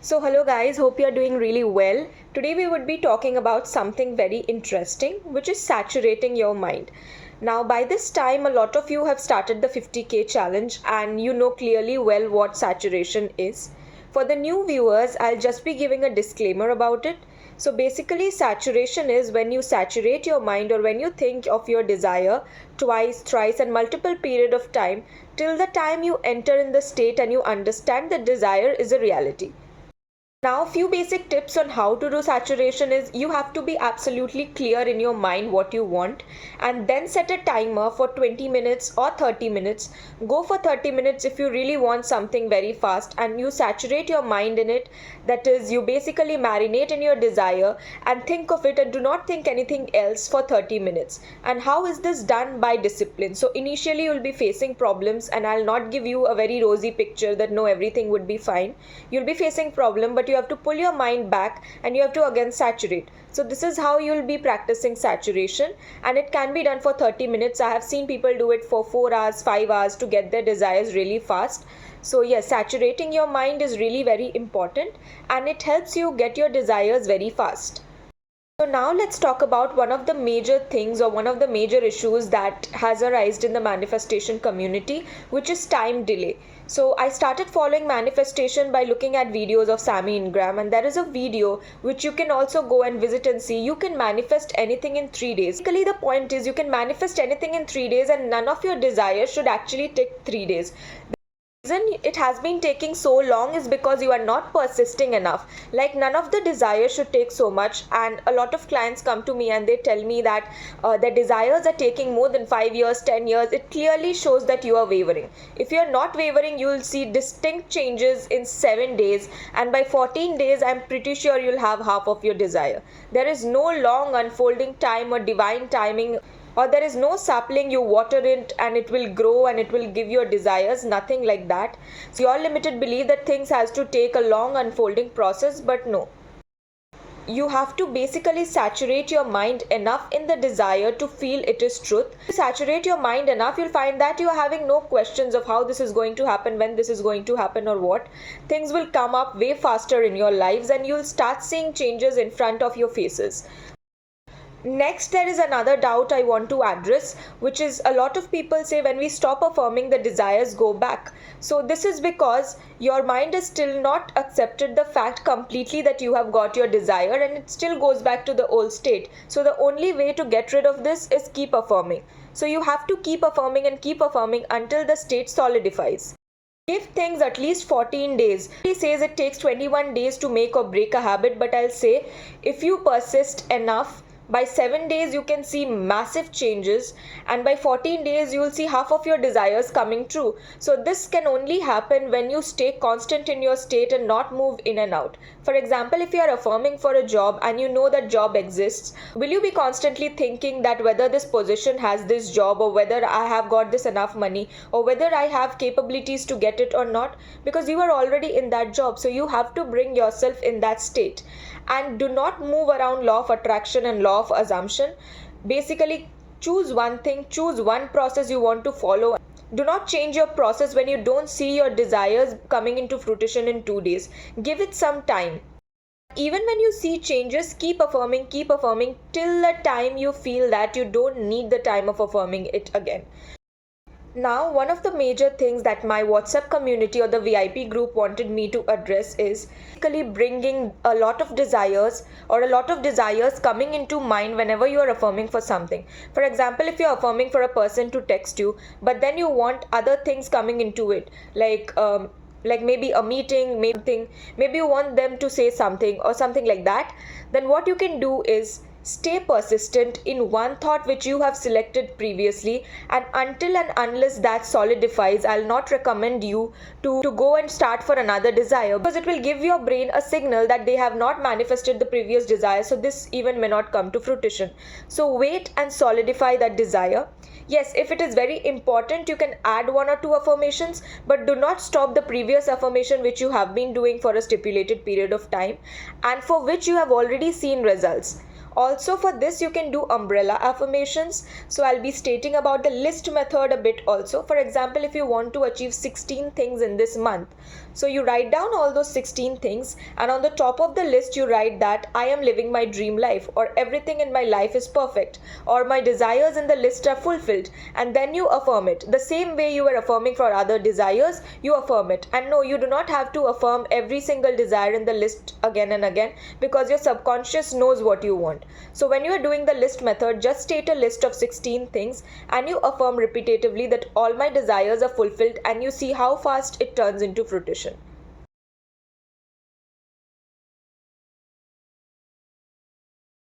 So, hello guys, hope you are doing really well. Today, we would be talking about something very interesting, which is saturating your mind. Now, by this time, a lot of you have started the 50k challenge, and you know clearly well what saturation is. For the new viewers, I'll just be giving a disclaimer about it. So, basically, saturation is when you saturate your mind or when you think of your desire twice, thrice, and multiple period of time till the time you enter in the state and you understand that desire is a reality. Now, few basic tips on how to do saturation is you have to be absolutely clear in your mind what you want and then set a timer for 20 minutes or 30 minutes. Go for 30 minutes if you really want something very fast and you saturate your mind in it. That is, you basically marinate in your desire and think of it and do not think anything else for 30 minutes. And how is this done? By discipline. So, initially, you'll be facing problems, and I'll not give you a very rosy picture that no, everything would be fine. You'll be facing problem, but you have to pull your mind back and you have to again saturate. So this is how you'll be practicing saturation, and it can be done for 30 minutes. I have seen people do it for 4 hours, 5 hours to get their desires really fast. So yes, saturating your mind is really very important and it helps you get your desires very fast. So now let's talk about one of the major things or one of the major issues that has arisen in the manifestation community, which is time delay. So I started following manifestation by looking at videos of Sammy Ingram, and there is a video which you can also go and visit and see. You can manifest anything in 3 days. Basically, the point is you can manifest anything in 3 days and none of your desires should actually take 3 days. The reason it has been taking so long is because you are not persisting enough. Like, none of the desires should take so much, and a lot of clients come to me and they tell me that their desires are taking more than 5 years, 10 years. It clearly shows that you are wavering. If you are not wavering, you will see distinct changes in 7 days, and by 14 days I'm pretty sure you'll have half of your desire. There is no long unfolding time or divine timing, or there is no sapling you water it and it will grow and it will give your desires, nothing like that. So your limited belief that things has to take a long unfolding process, but no. You have to basically saturate your mind enough in the desire to feel it is truth. If you saturate your mind enough, you'll find that you are having no questions of how this is going to happen, when this is going to happen, or what. Things will come up way faster in your lives and you'll start seeing changes in front of your faces. Next, there is another doubt I want to address, which is a lot of people say when we stop affirming, the desires go back. So this is because your mind is still not accepted the fact completely that you have got your desire and it still goes back to the old state. So the only way to get rid of this is keep affirming. So you have to keep affirming and keep affirming until the state solidifies. Give things at least 14 days. He says it takes 21 days to make or break a habit, but I'll say if you persist enough, by 7 days you can see massive changes, and by 14 days you will see half of your desires coming true. So this can only happen when you stay constant in your state and not move in and out. For example, if you are affirming for a job and you know that job exists, will you be constantly thinking that whether this position has this job, or whether I have got this enough money, or whether I have capabilities to get it or not? Because you are already in that job, so you have to bring yourself in that state. And do not move around law of attraction and law of assumption. Basically, choose one thing, choose one process you want to follow. Do not change your process when you don't see your desires coming into fruition in 2 days. Give it some time. Even when you see changes, keep affirming till the time you feel that you don't need the time of affirming it again. Now, one of the major things that my WhatsApp community or the VIP group wanted me to address is basically bringing a lot of desires or a lot of desires coming into mind whenever you are affirming for something. For example, if you're affirming for a person to text you, but then you want other things coming into it, like maybe a meeting, maybe you want them to say something or something like that, then what you can do is stay persistent in one thought which you have selected previously, and until and unless that solidifies, I'll not recommend you to go and start for another desire, because it will give your brain a signal that they have not manifested the previous desire, so this even may not come to fruition. So wait and solidify that desire. Yes, if it is very important, you can add 1 or 2 affirmations, but do not stop the previous affirmation which you have been doing for a stipulated period of time and for which you have already seen results. Also, for this you can do umbrella affirmations. So I'll be stating about the list method a bit also. For example, if you want to achieve 16 things in this month, So you write down all those 16 things, and on the top of the list you write that I am living my dream life, or everything in my life is perfect, or my desires in the list are fulfilled, and then you affirm it. The same way you are affirming for other desires, you affirm it. And no, you do not have to affirm every single desire in the list again and again, because your subconscious knows what you want. So when you are doing the list method, just state a list of 16 things and you affirm repetitively that all my desires are fulfilled, and you see how fast it turns into fruition.